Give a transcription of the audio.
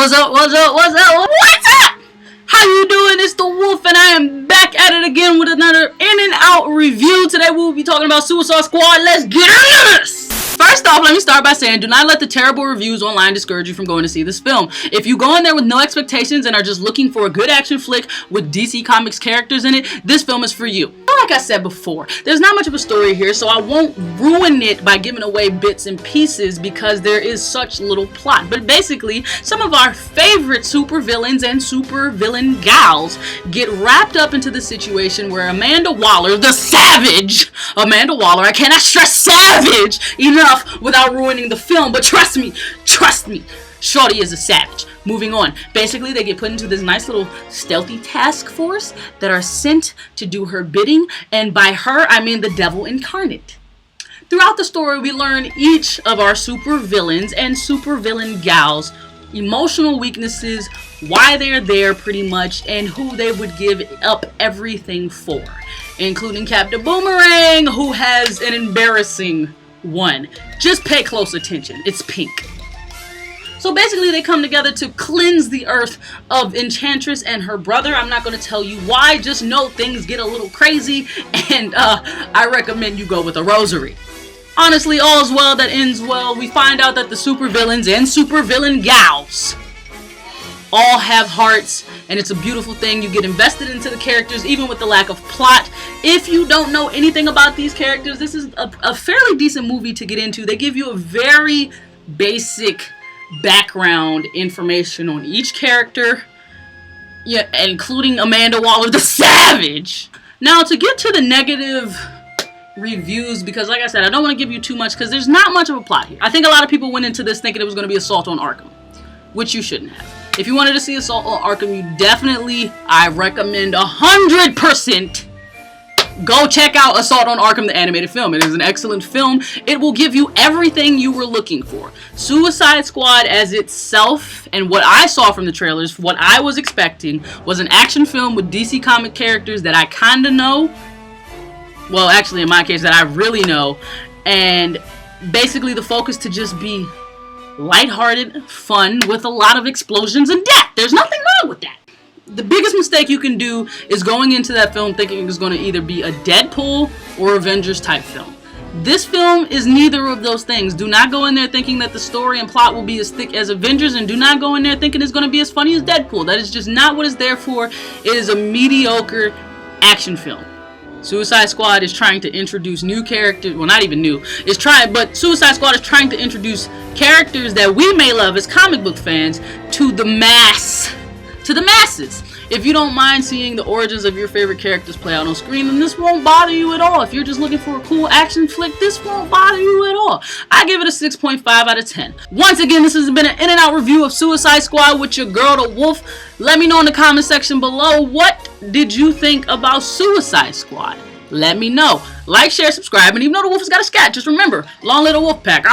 What's up? What's up? What's up? What's up? How you doing? It's the Wolf, and I am back at it again with another in and out review. Today we will be talking about Suicide Squad. Let's get into this! First off, let me start by saying, do not let the terrible reviews online discourage you from going to see this film. If you go in there with no expectations and are just looking for a good action flick with DC Comics characters in it, this film is for you. Like I said before, there's not much of a story here, so I won't ruin it by giving away bits and pieces because there is such little plot. But basically, some of our favorite supervillains and supervillain gals get wrapped up into the situation where Amanda Waller, the Savage, Amanda Waller, I cannot stress savage enough without ruining the film, but trust me, Shorty is a savage. Moving on. Basically, they get put into this nice little stealthy task force that are sent to do her bidding, and by her, I mean the devil incarnate. Throughout the story, we learn each of our supervillains and supervillain gals' emotional weaknesses, why they're there pretty much, and who they would give up everything for, including Captain Boomerang, who has an embarrassing one. Just pay close attention. It's pink. So basically they come together to cleanse the earth of Enchantress and her brother. I'm not going to tell you why, just know things get a little crazy, and I recommend you go with a rosary. Honestly, all's well that ends well. We find out that the supervillains and supervillain gals all have hearts, and it's a beautiful thing. You get invested into the characters even with the lack of plot. If you don't know anything about these characters, this is a fairly decent movie to get into. They give you a very basic background information on each character, yeah, including Amanda Waller, the Savage. Now, to get to the negative reviews, because like I said, I don't want to give you too much because there's not much of a plot here. I think a lot of people went into this thinking it was going to be Assault on Arkham, which you shouldn't have. If you wanted to see Assault on Arkham, you definitely, I recommend 100%, go check out Assault on Arkham, the animated film. It is an excellent film. It will give you everything you were looking for. Suicide Squad as itself, and what I saw from the trailers, what I was expecting, was an action film with DC comic characters that I kinda know. Well, actually, in my case, that I really know. And basically the focus to just be lighthearted, fun, with a lot of explosions and death. There's nothing wrong with that. The biggest mistake you can do is going into that film thinking it's going to either be a Deadpool or Avengers type film. This film is neither of those things. Do not go in there thinking that the story and plot will be as thick as Avengers, and do not go in there thinking it's going to be as funny as Deadpool. That is just not what it's there for. It is a mediocre action film. Suicide Squad is trying to introduce new characters, well, not even new, but Suicide Squad is trying to introduce characters that we may love as comic book fans to the masses. If you don't mind seeing the origins of your favorite characters play out on screen, then this won't bother you at all. If you're just looking for a cool action flick, this won't bother you at all. I give it a 6.5 out of 10. Once again, this has been an in and out review of Suicide Squad with your girl, the Wolf. Let me know in the comment section below, what did you think about Suicide Squad? Let me know. Like, share, subscribe, and even though the Wolf has got a scat, just remember, long live the Wolf Pack.